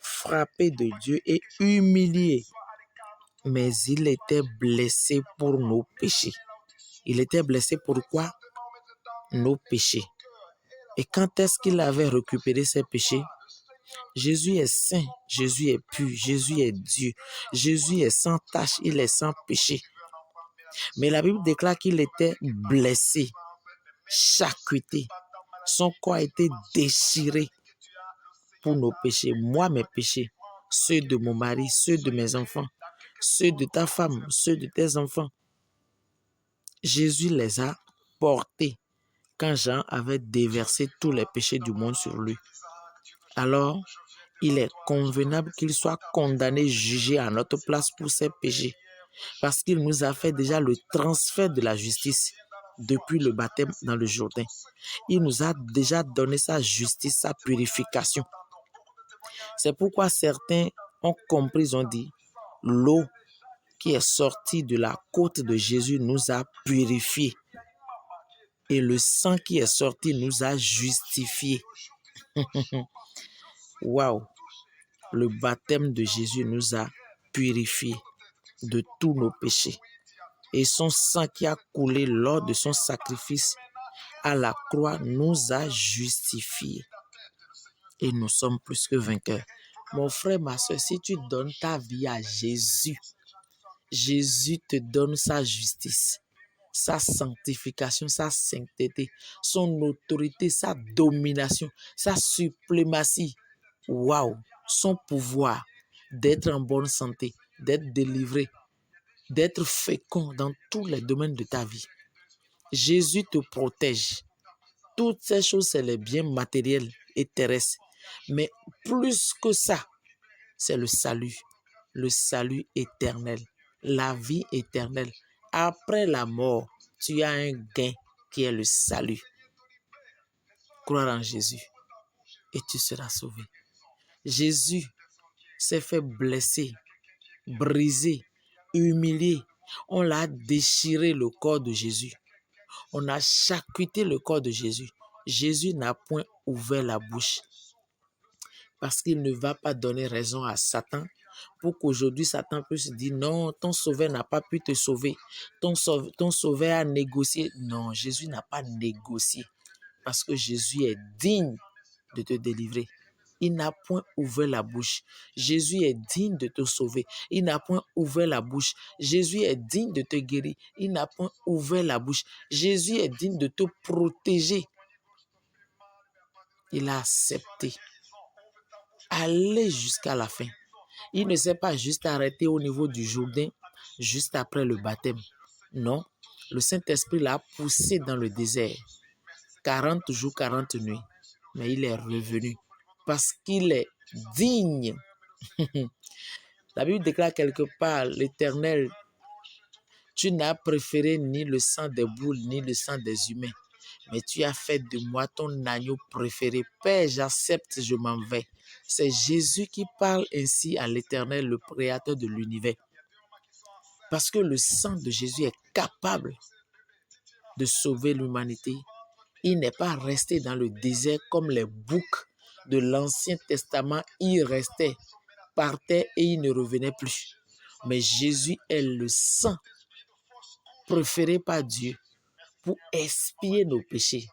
frappé de Dieu et humilié. Mais il était blessé pour nos péchés. Il était blessé pourquoi? Nos péchés. Et quand est-ce qu'il avait récupéré ses péchés? Jésus est saint, Jésus est pur, Jésus est Dieu. Jésus est sans tache, il est sans péché. Mais la Bible déclare qu'il était blessé, charcuté. Son corps a été déchiré pour nos péchés. Moi, mes péchés, ceux de mon mari, ceux de mes enfants, ceux de ta femme, ceux de tes enfants. Jésus les a portés quand Jean avait déversé tous les péchés du monde sur lui. Alors, il est convenable qu'il soit condamné, jugé à notre place pour ses péchés, parce qu'il nous a fait déjà le transfert de la justice depuis le baptême dans le Jourdain. Il nous a déjà donné sa justice, sa purification. C'est pourquoi certains ont compris, ont dit, l'eau qui est sortie de la côte de Jésus nous a purifiés. Et le sang qui est sorti nous a justifiés. Waouh! Le baptême de Jésus nous a purifiés de tous nos péchés. Et son sang qui a coulé lors de son sacrifice à la croix nous a justifiés. Et nous sommes plus que vainqueurs. Mon frère, ma soeur, si tu donnes ta vie à Jésus, Jésus te donne sa justice, sa sanctification, sa sainteté, son autorité, sa domination, sa suprématie. Waouh! Son pouvoir d'être en bonne santé, d'être délivré, d'être fécond dans tous les domaines de ta vie. Jésus te protège. Toutes ces choses, c'est les biens matériels et terrestres. Mais plus que ça, c'est le salut éternel, la vie éternelle. Après la mort, tu as un gain qui est le salut. Croire en Jésus et tu seras sauvé. Jésus s'est fait blesser, briser, humilier. On l'a déchiré le corps de Jésus. On a charcuté le corps de Jésus. Jésus n'a point ouvert la bouche parce qu'il ne va pas donner raison à Satan pour qu'aujourd'hui Satan puisse dire non, ton sauveur n'a pas pu te sauver. Ton sauveur a négocié. Non, Jésus n'a pas négocié parce que Jésus est digne de te délivrer. Il n'a point ouvert la bouche. Jésus est digne de te sauver. Il n'a point ouvert la bouche. Jésus est digne de te guérir. Il n'a point ouvert la bouche. Jésus est digne de te protéger. Il a accepté. Aller jusqu'à la fin. Il ne s'est pas juste arrêté au niveau du Jourdain, juste après le baptême. Non, le Saint-Esprit l'a poussé dans le désert. 40 jours, 40 nuits. Mais il est revenu parce qu'il est digne. La Bible déclare quelque part, l'Éternel, tu n'as préféré ni le sang des boules, ni le sang des humains, mais tu as fait de moi ton agneau préféré. Père, j'accepte, je m'en vais. C'est Jésus qui parle ainsi à l'Éternel, le Créateur de l'univers. Parce que le sang de Jésus est capable de sauver l'humanité. Il n'est pas resté dans le désert comme les boucs de l'Ancien Testament. Il restait, partait et il ne revenait plus. Mais Jésus est le sang préféré par Dieu pour expier nos péchés.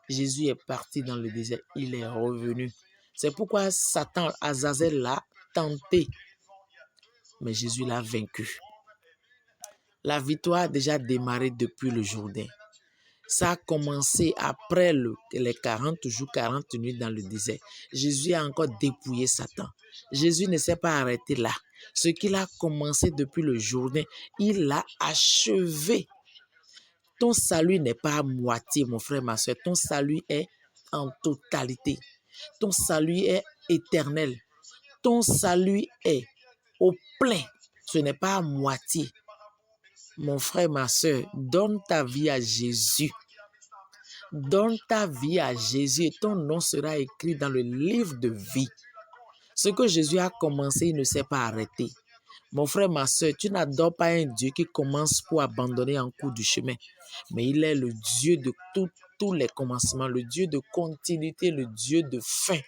Jésus est parti dans le désert, il est revenu. C'est pourquoi Satan, Azazel, l'a tenté. Mais Jésus l'a vaincu. La victoire a déjà démarré depuis le Jourdain. Ça a commencé après les 40 jours, 40 nuits dans le désert. Jésus a encore dépouillé Satan. Jésus ne s'est pas arrêté là. Ce qu'il a commencé depuis le Jourdain, il l'a achevé. Ton salut n'est pas à moitié, mon frère, ma soeur. Ton salut est en totalité. Ton salut est éternel. Ton salut est au plein. Ce n'est pas à moitié. Mon frère, ma soeur, donne ta vie à Jésus. Donne ta vie à Jésus et ton nom sera écrit dans le livre de vie. Ce que Jésus a commencé, il ne s'est pas arrêté. Mon frère, ma soeur, tu n'adores pas un Dieu qui commence pour abandonner en cours du chemin. Mais il est le Dieu de tous les commencements, le Dieu de continuité, le Dieu de fin.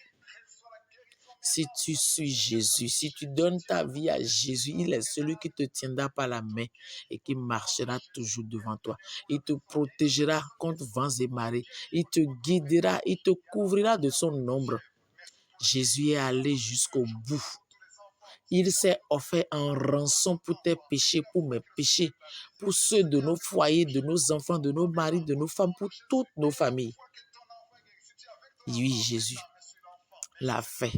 Si tu suis Jésus, si tu donnes ta vie à Jésus, il est celui qui te tiendra par la main et qui marchera toujours devant toi. Il te protégera contre vents et marées. Il te guidera, il te couvrira de son ombre. Jésus est allé jusqu'au bout. Il s'est offert en rançon pour tes péchés, pour mes péchés, pour ceux de nos foyers, de nos enfants, de nos maris, de nos femmes, pour toutes nos familles. Oui, Jésus l'a fait.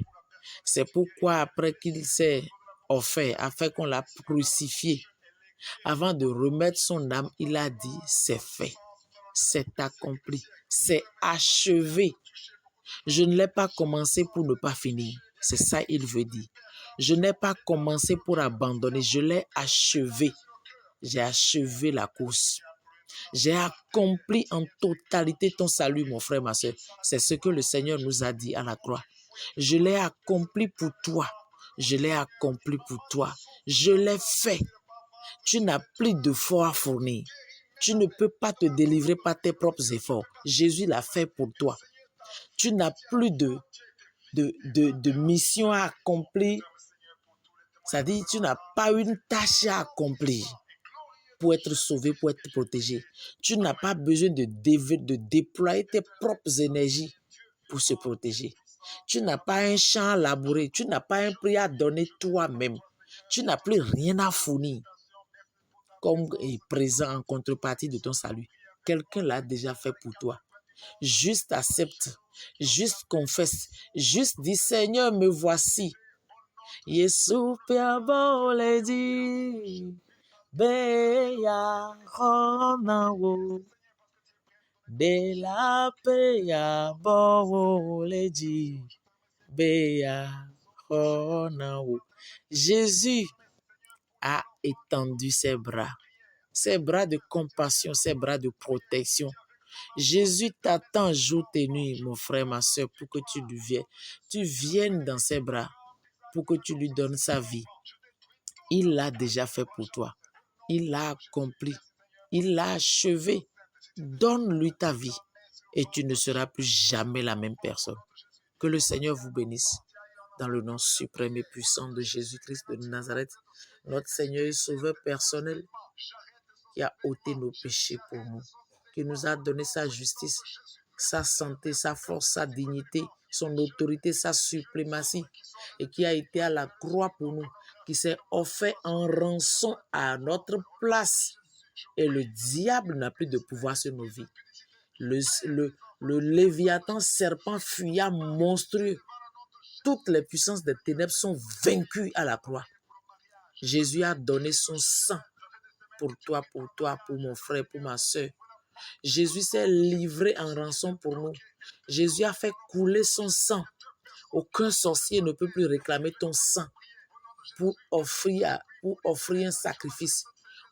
C'est pourquoi après qu'il s'est offert, afin qu'on l'a crucifié, avant de remettre son âme, il a dit, c'est fait, c'est accompli, c'est achevé. Je ne l'ai pas commencé pour ne pas finir. C'est ça il veut dire. Je n'ai pas commencé pour abandonner, je l'ai achevé. J'ai achevé la course. J'ai accompli en totalité ton salut, mon frère, ma soeur. C'est ce que le Seigneur nous a dit à la croix. Je l'ai accompli pour toi. Je l'ai accompli pour toi. Je l'ai fait. Tu n'as plus de foi à fournir. Tu ne peux pas te délivrer par tes propres efforts. Jésus l'a fait pour toi. Tu n'as plus de mission à accomplir. C'est-à-dire, tu n'as pas une tâche à accomplir pour être sauvé, pour être protégé. Tu n'as pas besoin de déployer tes propres énergies pour se protéger. Tu n'as pas un champ à labourer. Tu n'as pas un prix à donner toi-même. Tu n'as plus rien à fournir comme présent en contrepartie de ton salut. Quelqu'un l'a déjà fait pour toi. Juste accepte, juste confesse, juste dis Seigneur, me voici. Yesu pe aboledi, beya ronawo, de la pe aboledi, beya ronawo. Jésus a étendu ses bras de compassion, ses bras de protection. Jésus t'attend jour et nuit, mon frère, ma soeur, pour que tu viennes dans ses bras, pour que tu lui donnes sa vie. Il l'a déjà fait pour toi. Il l'a accompli. Il l'a achevé. Donne-lui ta vie et tu ne seras plus jamais la même personne. Que le Seigneur vous bénisse. Dans le nom suprême et puissant de Jésus-Christ de Nazareth, notre Seigneur et Sauveur personnel, qui a ôté nos péchés pour nous, qui nous a donné sa justice, sa santé, sa force, sa dignité, son autorité, sa suprématie, et qui a été à la croix pour nous, qui s'est offert en rançon à notre place. Et le diable n'a plus de pouvoir sur nos vies. Le Léviathan serpent fuyant monstrueux, toutes les puissances des ténèbres sont vaincues à la croix. Jésus a donné son sang pour toi, pour mon frère, pour ma soeur. Jésus s'est livré en rançon pour nous. Jésus a fait couler son sang. Aucun sorcier ne peut plus réclamer ton sang pour offrir un sacrifice.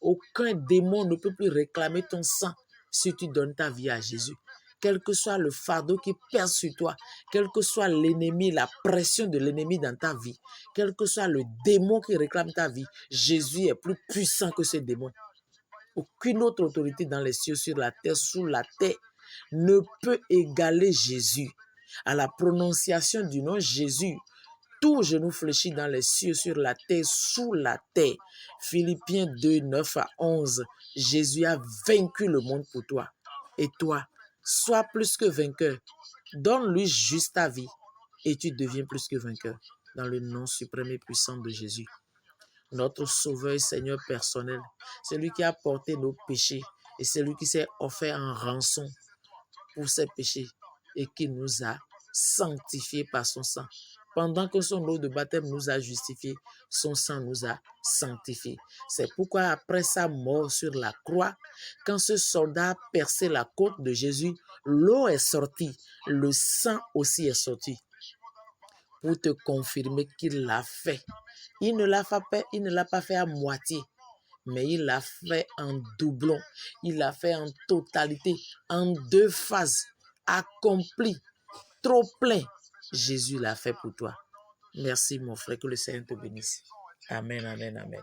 Aucun démon ne peut plus réclamer ton sang si tu donnes ta vie à Jésus. Quel que soit le fardeau qui pèse sur toi, quel que soit l'ennemi, la pression de l'ennemi dans ta vie, quel que soit le démon qui réclame ta vie, Jésus est plus puissant que ce démon. Aucune autre autorité dans les cieux, sur la terre, sous la terre, ne peut égaler Jésus. À la prononciation du nom Jésus, tout genou fléchit dans les cieux, sur la terre, sous la terre. Philippiens 2, 9 à 11. Jésus a vaincu le monde pour toi. Et toi, sois plus que vainqueur. Donne-lui juste ta vie et tu deviens plus que vainqueur. Dans le nom suprême et puissant de Jésus. Notre Sauveur et Seigneur personnel, celui qui a porté nos péchés et celui qui s'est offert en rançon pour ses péchés et qui nous a sanctifiés par son sang. Pendant que son eau de baptême nous a justifiés, son sang nous a sanctifiés. C'est pourquoi après sa mort sur la croix, quand ce soldat a percé la côte de Jésus, l'eau est sortie, le sang aussi est sorti. Pour te confirmer qu'il l'a fait. Il ne l'a pas fait à moitié, mais il l'a fait en doublon. Il l'a fait en totalité, en 2 phases, accompli, trop plein. Jésus l'a fait pour toi. Merci mon frère, que le Seigneur te bénisse. Amen, amen, amen.